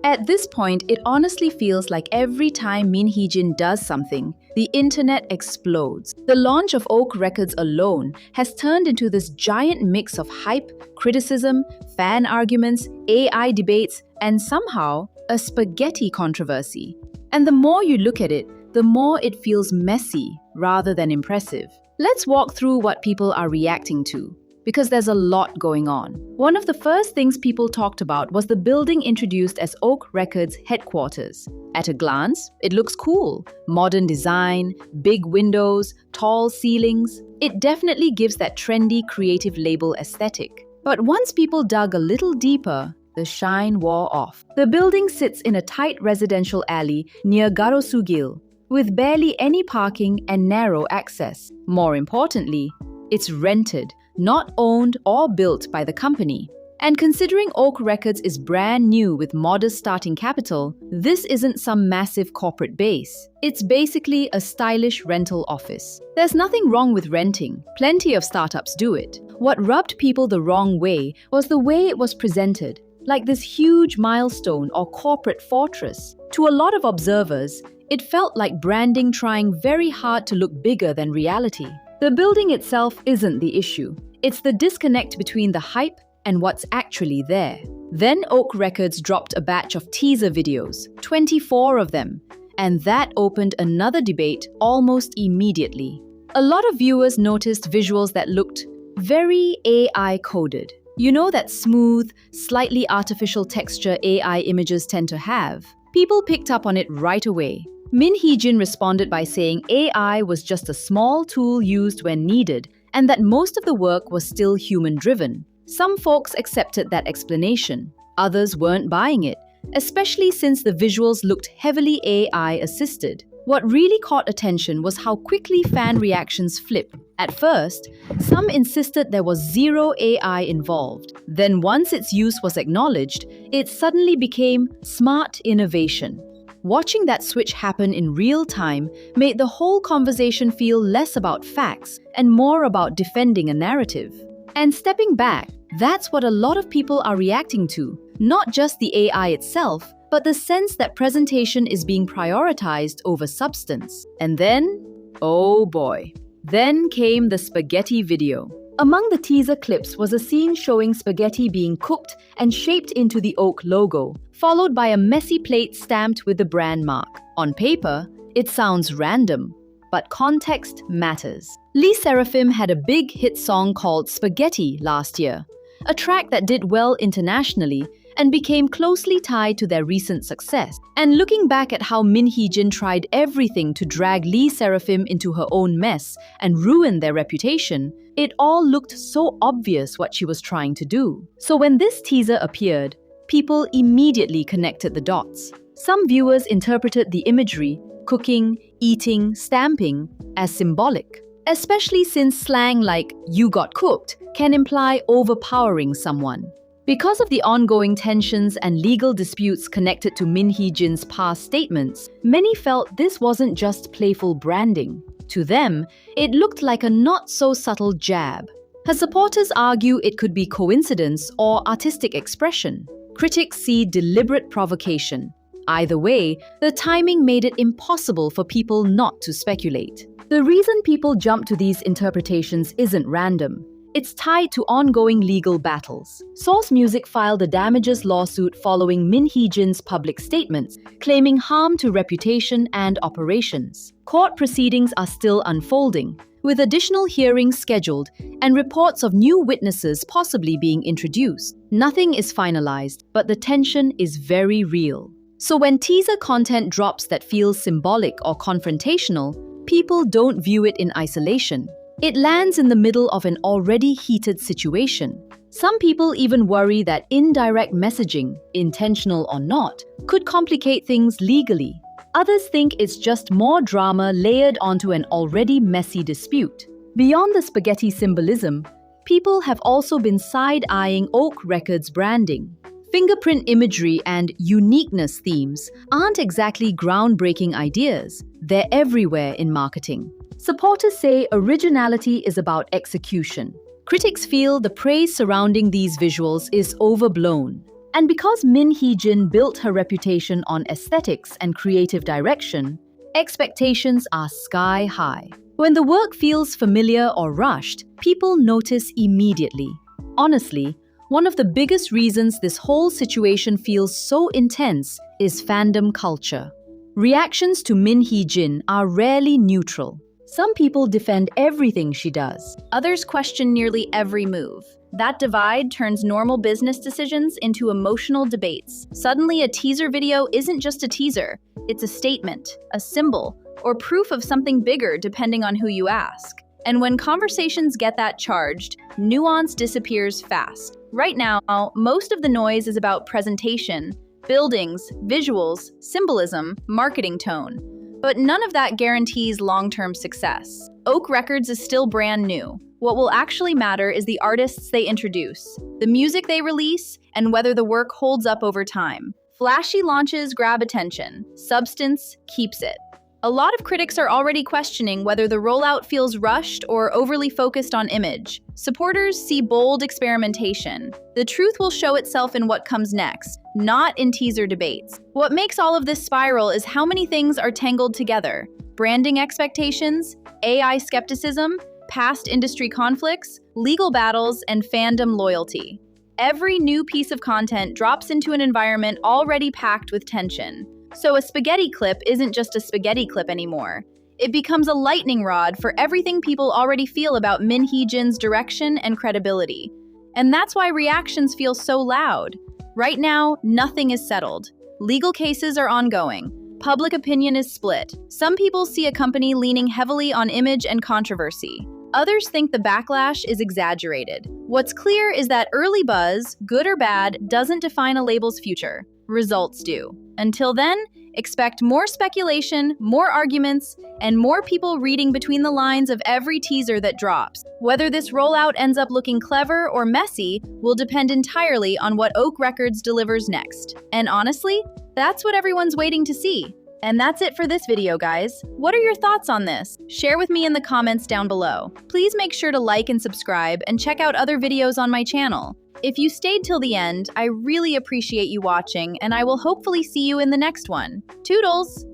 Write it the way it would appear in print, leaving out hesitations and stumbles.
At this point, it honestly feels like every time Heejin does something, the internet explodes. The launch of Ooak Records alone has turned into this giant mix of hype, criticism, fan arguments, AI debates, and somehow a spaghetti controversy. And the more you look at it, the more it feels messy rather than impressive. Let's walk through what people are reacting to, because there's a lot going on. One of the first things people talked about was the building introduced as Ooak Records headquarters. At a glance, it looks cool. Modern design, big windows, tall ceilings. It definitely gives that trendy creative label aesthetic. But once people dug a little deeper, the shine wore off. The building sits in a tight residential alley near Garosugil, with barely any parking and narrow access. More importantly, it's rented, not owned or built by the company. And considering Ooak Records is brand new with modest starting capital, this isn't some massive corporate base. It's basically a stylish rental office. There's nothing wrong with renting. Plenty of startups do it. What rubbed people the wrong way was the way it was presented, like this huge milestone or corporate fortress. To a lot of observers, it felt like branding trying very hard to look bigger than reality. The building itself isn't the issue. It's the disconnect between the hype and what's actually there. Then Ooak Records dropped a batch of teaser videos, 24 of them, and that opened another debate almost immediately. A lot of viewers noticed visuals that looked very AI coded. You know that smooth, slightly artificial texture AI images tend to have? People picked up on it right away. Heejin responded by saying AI was just a small tool used when needed, and that most of the work was still human-driven. Some folks accepted that explanation. Others weren't buying it, especially since the visuals looked heavily AI-assisted. What really caught attention was how quickly fan reactions flipped. At first, some insisted there was zero AI involved. Then once its use was acknowledged, it suddenly became smart innovation. Watching that switch happen in real time made the whole conversation feel less about facts and more about defending a narrative. And stepping back, that's what a lot of people are reacting to. Not just the AI itself, but the sense that presentation is being prioritized over substance. And then, oh boy, then came the spaghetti video. Among the teaser clips was a scene showing spaghetti being cooked and shaped into the Ooak logo, followed by a messy plate stamped with the brand mark. On paper, it sounds random, but context matters. Lesserafim had a big hit song called Spaghetti last year, a track that did well internationally and became closely tied to their recent success. And looking back at how Heejin tried everything to drag Lesserafim into her own mess and ruin their reputation, it all looked so obvious what she was trying to do. So when this teaser appeared, people immediately connected the dots. Some viewers interpreted the imagery, cooking, eating, stamping, as symbolic, especially since slang like "you got cooked" can imply overpowering someone. Because of the ongoing tensions and legal disputes connected to Heejin's past statements, many felt this wasn't just playful branding. To them, it looked like a not-so-subtle jab. Her supporters argue it could be coincidence or artistic expression. Critics see deliberate provocation. Either way, the timing made it impossible for people not to speculate. The reason people jump to these interpretations isn't random. It's tied to ongoing legal battles. Source Music filed a damages lawsuit following Heejin's public statements, claiming harm to reputation and operations. Court proceedings are still unfolding, with additional hearings scheduled and reports of new witnesses possibly being introduced. Nothing is finalized, but the tension is very real. So when teaser content drops that feels symbolic or confrontational, people don't view it in isolation. It lands in the middle of an already heated situation. Some people even worry that indirect messaging, intentional or not, could complicate things legally. Others think it's just more drama layered onto an already messy dispute. Beyond the spaghetti symbolism, people have also been side-eyeing Ooak Records' branding. Fingerprint imagery and uniqueness themes aren't exactly groundbreaking ideas. They're everywhere in marketing. Supporters say originality is about execution. Critics feel the praise surrounding these visuals is overblown. And because Min Heejin built her reputation on aesthetics and creative direction, expectations are sky high. When the work feels familiar or rushed, people notice immediately. Honestly, one of the biggest reasons this whole situation feels so intense is fandom culture. Reactions to Min Heejin are rarely neutral. Some people defend everything she does. Others question nearly every move. That divide turns normal business decisions into emotional debates. Suddenly, a teaser video isn't just a teaser. It's a statement, a symbol, or proof of something bigger depending on who you ask. And when conversations get that charged, nuance disappears fast. Right now, most of the noise is about presentation, buildings, visuals, symbolism, marketing tone. But none of that guarantees long-term success. Ooak Records is still brand new. What will actually matter is the artists they introduce, the music they release, and whether the work holds up over time. Flashy launches grab attention. Substance keeps it. A lot of critics are already questioning whether the rollout feels rushed or overly focused on image. Supporters see bold experimentation. The truth will show itself in what comes next, not in teaser debates. What makes all of this spiral is how many things are tangled together. Branding expectations, AI skepticism, past industry conflicts, legal battles, and fandom loyalty. Every new piece of content drops into an environment already packed with tension. So a spaghetti clip isn't just a spaghetti clip anymore. It becomes a lightning rod for everything people already feel about Min Heejin's direction and credibility. And that's why reactions feel so loud. Right now, nothing is settled. Legal cases are ongoing. Public opinion is split. Some people see a company leaning heavily on image and controversy. Others think the backlash is exaggerated. What's clear is that early buzz, good or bad, doesn't define a label's future. Results do. Until then, expect more speculation, more arguments, and more people reading between the lines of every teaser that drops. Whether this rollout ends up looking clever or messy will depend entirely on what Ooak Records delivers next. And honestly, that's what everyone's waiting to see. And that's it for this video, guys. What are your thoughts on this? Share with me in the comments down below. Please make sure to like and subscribe and check out other videos on my channel. If you stayed till the end, I really appreciate you watching, and I will hopefully see you in the next one. Toodles!